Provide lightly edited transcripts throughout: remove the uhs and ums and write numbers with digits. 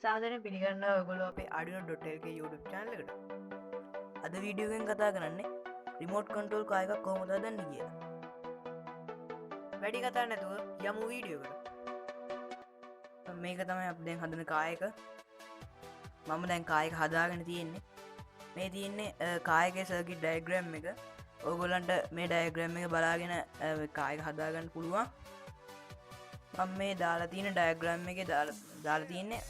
සාධන පිළිගන්න ඔගොලෝ අපේ අඩියෝ.ල්ගේ YouTube චැනල එකට. අද වීඩියෝගෙන් කතා කරන්නේ රිමෝට් කන්ට්‍රෝල් කායක කොහොමද දන්න කියලා. වැඩි කතා නැතුව යමු වීඩියෝකට. මේක තමයි අප දැන් හදන කායක. මම දැන් කායක හදාගෙන තියෙන්නේ. මේ තියෙන්නේ කායකේ සර්කිට් ඩයග්‍රෑම් එක. ඕගොල්ලන්ට මේ ඩයග්‍රෑම් එක බලාගෙන කායක හදාගන්න පුළුවන්. මම මේ දාලා තියෙන ඩයග්‍රෑම් එකේ දාලා තියෙන්නේ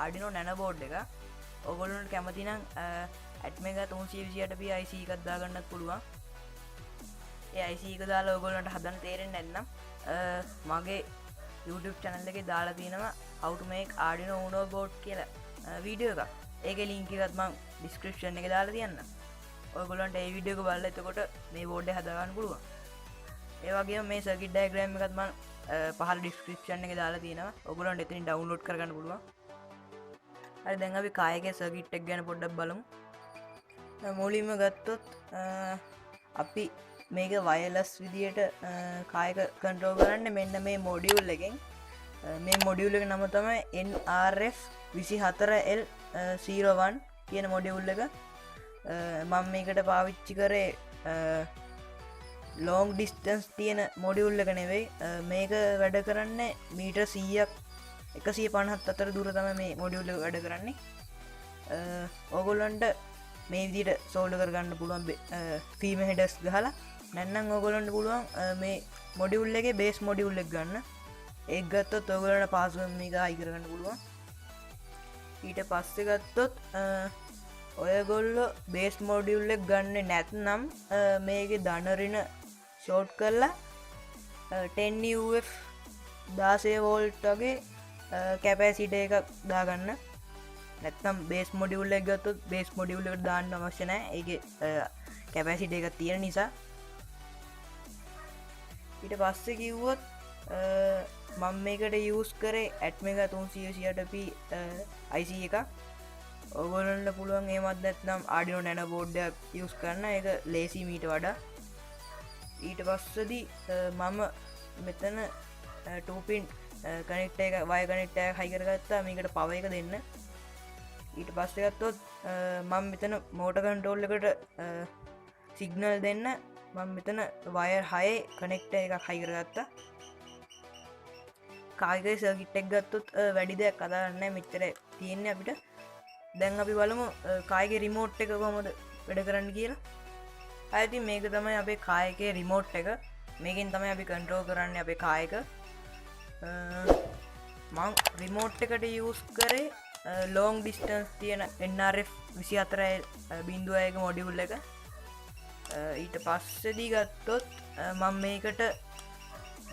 ආඩිනෝ නැනෝ බෝඩ් එක. ඔයගොල්ලන්ට කැමති නම් ඇට්මෙගා 328p IC එකක් දාගන්නත් පුළුවන්. ඒ IC එක දාලා ඔයගොල්ලන්ට හදන්න තේරෙන්නේ නැත්නම් මගේ YouTube channel එකේ දාලා තියෙනවා how to make Arduino Uno board කියලා වීඩියෝ එකක්. ඒකේ link එකත් මම description එකේ දාලා තියන්නම්. ඔයගොල්ලන්ට මේ වීඩියෝ එක බලලා එතකොට මේ බෝඩ් එක හදාගන්න පුළුවන්. ඒ වගේම මේ circuit diagram එකත් මම පහල ඩිස්ක්‍රිප්ෂන් එක දාලා තියෙනවා. ඔයගොල්ලන්ට එතනින් ඩවුන්ලෝඩ් කරගන්න පුළුවන්. හරි දැන් අපි කායකේ සර්කිට් එක ගැන පොඩ්ඩක් බලමු. මුලින්ම ගත්තොත් අපි මේක වයර්ලස් විදියට කායක කන්ට්‍රෝල් කරන්නේ මෙන්න මේ මොඩියුල් එකෙන්. මේ මොඩියුල් එක නම තමයි NRF24L01 කියන මොඩියුල් එක. මම මේකට පාවිච්චි කරේ ලෝං ඩිස්ටන්ස් තියෙන මොඩියුල් එක නෙවෙයි. මේක වැඩ කරන්නේ මීටර් 100ක් 150 අතර දුර තමයි මේ මොඩියුල් එක වැඩ කරන්නේ. ඕගොල්ලන්ට මේ විදිහට සෝල්ඩර් කරගන්න පුළුවන් ෆීම හෙඩර්ස් ගහලා. නැත්නම් ඕගොල්ලන්ට පුළුවන් මේ මොඩියුල් එකේ බේස් මොඩියුල් එක ගන්න. ඒක ගත්තොත් ඕගොල්ලන්ට පාස්වර්ඩ් මේක හයි කරගන්න පුළුවන්. ඊට පස්සේ ගත්තොත් ඔයගොල්ලෝ බේස් මොඩියුල් එක ගන්නේ නැත්නම් මේකේ ධන ඍණ ෂෝට් කරලා 10UF 16 වෝල්ට් වගේ කැපැසිටර් එකක් දාගන්න. නැත්නම් බේස් මොඩියුල් එක ගත්තොත් බේස් මොඩියුල් එකට දාන්න අවශ්‍ය නැහැ. ඒකේ කැපැසිටර් එකක් තියෙන නිසා. ඊට පස්සේ කිව්වොත් මම මේකට යූස් කරේ ඇට්මෙගා 328p IC එකක්. ඔයගොල්ලන්ට පුළුවන් එහෙමත් නැත්නම් Arduino Nano board එකක් යූස් කරන්න. ඒක ලේසි මීට වඩා. ඊට පස්සේදී මම මෙතන 2 pin කනෙක්ටර් එක වයර් කනෙක්ටර් එක හයි කරගත්තා මේකට පවර් එක දෙන්න. ඊට පස්සේ ගත්තොත් මම මෙතන මෝටර් කන්ට්‍රෝල් එකට සිග්නල් දෙන්න මම මෙතන වයර් 6 කනෙක්ටර් එකක් හයි කරගත්තා. කායකේ සර්කිට් එක ගත්තොත් වැඩි දෙයක් කතා කරන්න නැහැ. මෙච්චර තියෙන්නේ අපිට. දැන් අපි බලමු කායකේ රිමෝට් එක කොහොමද වැඩ කරන්න කියලා. ඉතින් මේක තමයි අපේ කායකේ රිමෝට් එක. මේකෙන් තමයි අපි කන්ට්‍රෝල් කරන්නේ අපේ කායක. මම රිමෝට් එකට යූස් කරේ ලෝං ඩිස්ටන්ස් තියෙන NRF24.01 මොඩියුල් එක. ඊට පස්සේදී ගත්තොත් මම මේකට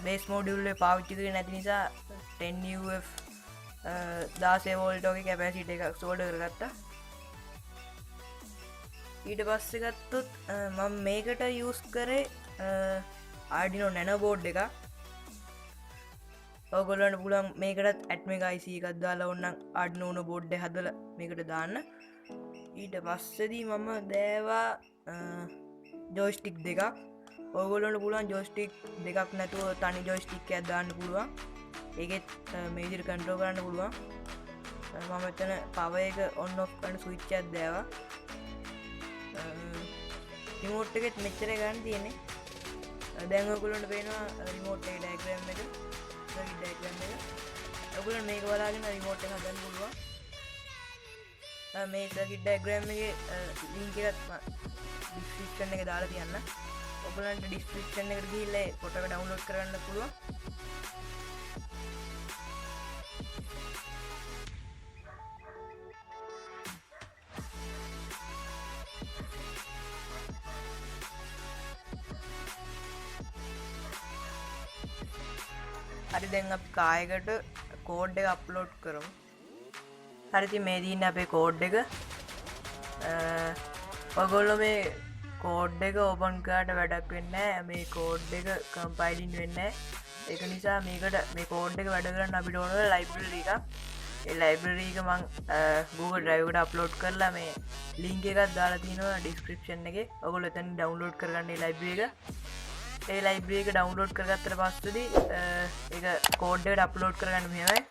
බේස් මොඩියුල් එක පාවිච්චි කරේ නැති නිසා 10UF 16 වෝල්ට් වගේ කැපැසිටර් එකක් සෝල්ඩර් කරගත්තා. ඊට පස්සේ ගත්තොත් මම මේකට යූස් කරේ Arduino Nano board එකක්. ඔයගොල්ලන්ට පුළුවන් මේකටත් ඇට්මෙගා IC එකක් දාලා ඕනනම් Arduino Uno board එක හදලා මේකට දාන්න. ඊට පස්සේදී මම දෑවා ජොයිස්ටික් දෙකක්. ඔයගොල්ලන්ට පුළුවන් ජොයිස්ටික් දෙකක් නැතුව තනි ජොයිස්ටික් එකක් දාන්න පුළුවන්. ඒකෙත් මේ විදිහට කන්ට්‍රෝල් කරන්න පුළුවන්. මම මෙතන පවර් එක ඔන් ඔෆ් කරන ස්විච් එකක් දාවා. රිමෝට් එකෙත් මෙච්චරයි ගන්න තියෙන්නේ. දැන් ඔයගොල්ලන්ට පේනවා රිමෝට් එකේ ඩයග්‍රෑම් එක. සර්කිට් ඩයග්‍රෑම් එක. ඔයගොල්ලෝ මේක බලාගෙන රිමෝට් එක හදන්න පුළුවන්. මේ සර්කිට් ඩයග්‍රෑම් එකේ ලින්ක් එකත් ඩිස්ක්‍රිප්ෂන් එකේ දාලා තියන්න. ඔයගොල්ලන්ට ඩිස්ක්‍රිප්ෂන් එකට ගිහිල්ලා ෆොටෝ එක ඩවුන්ලෝඩ් කරගන්න පුළුවන්. හරි දැන් අපි කායකට කෝඩ් එක අප්ලෝඩ් කරමු. හරි ඉතින් මේ තියෙන්නේ අපේ කෝඩ් එක. ඔයගොල්ලෝ මේ කෝඩ් එක ඕපන් කරාට වැඩක් වෙන්නේ නැහැ. මේ කෝඩ් එක කම්පයිලින් වෙන්නේ නැහැ. ඒක නිසා මේකට මේ කෝඩ් එක වැඩ කරන්න අපිට ඕන ලයිබ්‍රරි එකක්. ඒ ලයිබ්‍රරි එක මම Google Drive එකට අප්ලෝඩ් කරලා මේ link එකක් දාලා තියෙනවා description එකේ. ඔයගොල්ලෝ එතනින් ඩවුන්ලෝඩ් කරගන්න මේ ලයිබ්‍රරි එක. ඒ ලයිබ්‍රරි එක ඩවුන්ලෝඩ් කරගත්තට පස්සේදී ඒක කෝඩ් එකට අප්ලෝඩ් කරගන්න මෙහෙමයි.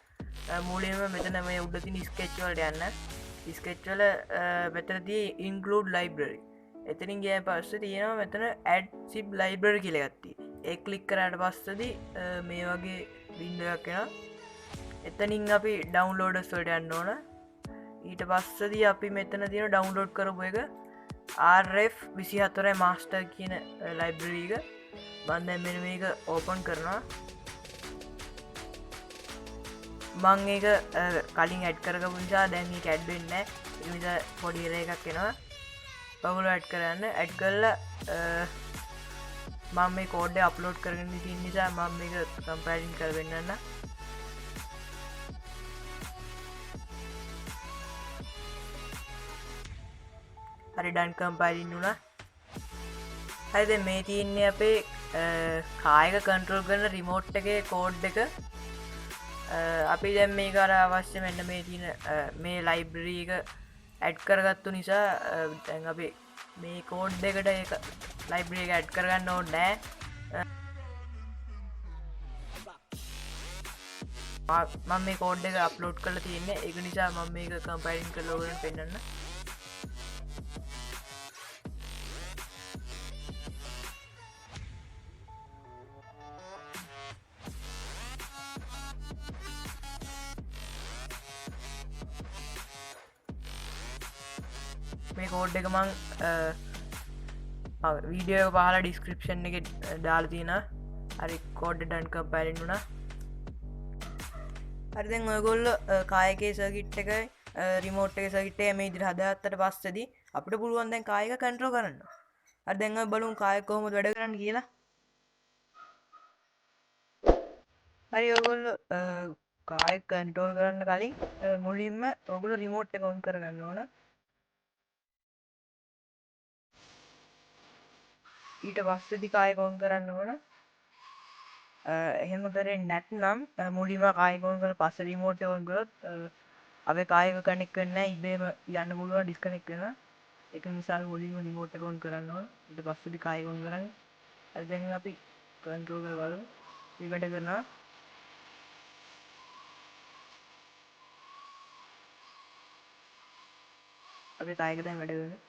මූලින්ම මෙතන මේ උඩ තින ස්කෙච් වලට යන්න ස්කෙච් වල මෙතනදී ඉන්කලූඩ් ලයිබ්‍රරි එතනින් ගිය පස්ස තියෙනවා මෙතන ඇඩ් සිබ් ලයිබ්‍රරි කියලගත්ති ඒ කලික් කරට පස්සද මේ වගේ බින්ඩයක් කෙන එතනින් අපි ඩවන්ලෝඩස් වලට යන්න ඕන ඊට පස්සද අපි මෙතන තියෙන ඩවන්ලෝඩ් කරපු එක RF 24 මාස්ටර් කියන ලයිබ්‍රරීක බන්ධ මෙ මේක ඕපන් කරනවා මං ඒක කලින් ඇඩ් කරගපු නිසා දැන් ඇඩ්වෙන්න නිසා පොඩිර එකක් එෙනවා පවුල ඇඩ් කරන්න ඇඩ් කල්ල මම මේ කෝඩ්ඩ අප්ලෝඩ් කරගන්න තින් නිසා මම එක කම්පෑලින් කරවෙන්නන්න හරි ඩන් කම්පයිලින් වුණා හරිද මේ තියන්නේ අපේ කායක කන්ට්‍රෝල් කරන රිමෝට් එක කෝඩ් එක අපි දැම් මේ කර අවශ්‍ය මෙන්න මේ තින මේ ලයිබ්‍රීක ඇඩ් කරගත්තු නිසා දැන් අපේ මේ කෝඩ් එකට ඒ ලයිබ්‍රිය ඇඩ් කරගන්න ඕ නෑ මම මේ කෝඩ් එක අප්ලෝඩ් කල තියන්නේ එක නිසා මම මේක කම්පයින් කලෝගන පෙන්න්න මේ කෝඩ් එක මං වීඩියෝ පහලා ඩිස්ක්‍රපෂන් එක දාල් තියන හරි කෝඩ් ඩන් කම්පයිලින් වුණා හරිදැන් ඔයගොල්ල කායකේ සර්කිට් එක රිමෝට් එක සකිටේ මේ ඉදිරි හදත්තට පස්සද අපට පුළුවන් දැන් කායක කන්ට්‍රෝ කරන්න අදැන් බලුම් කාය කොහොම වැඩ කරන්න කියලා හරි ඔගොල්ල කාය කන්ටෝල් කරන්න කලින් මුලින්ම ඔගුල රිමෝට් එක ඔන් කරගන්න ඕන ඊට පස්සදි කායකෝන් කරන්න ඕන එහෙම කරෙන් නැත්නම් මුලිම කායකෝන් කර පස්ස රිමෝට් ඔන් කරොත් අප කායක කනෙක් කරන්න ඉබේම යන්න පුළුව ඩිස්කනෙක් වෙන එක නිසා මුලින්ම රිමෝට් එකෝන් කරන්න ඊට පස්සදි කායකෝන් කරන්න ඇදැන් අපි කන්ට්‍රෝල් වල විකට කරනවා අපි කායක දැන් වැඩ කරන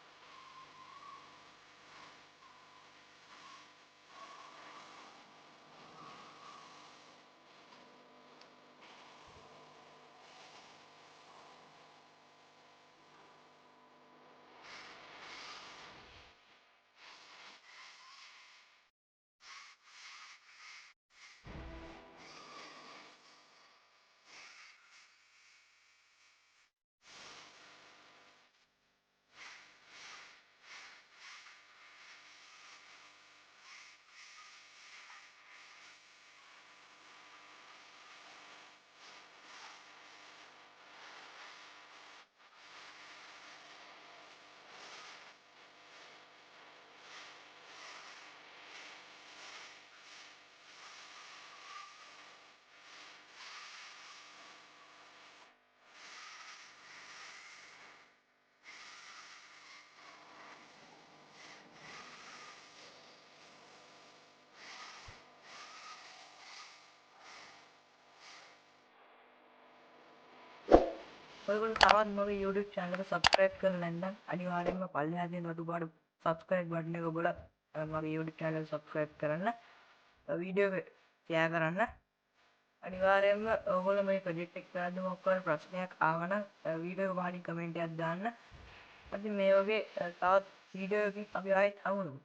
ඔයගොල්ලෝ තවත් මගේ YouTube channel එක subscribe කරලා නැත්නම් අනිවාර්යයෙන්ම පල්ලෙහා තියෙන රතු පාට subscribe button එක ඔබලා මගේ YouTube channel එක subscribe කරන්න වීඩියෝ එක share කරන්න අනිවාර්යයෙන්ම ඔයගොල්ලෝ මේ project එක කරද්දී මොකක් හරි ප්‍රශ්නයක් ආවනම් වීඩියෝ එක පහලින් comment එකක් දාන්න. අපි මේ වගේ තවත් වීඩියෝ එකකින් අපි ආයෙත් හමු වෙමු.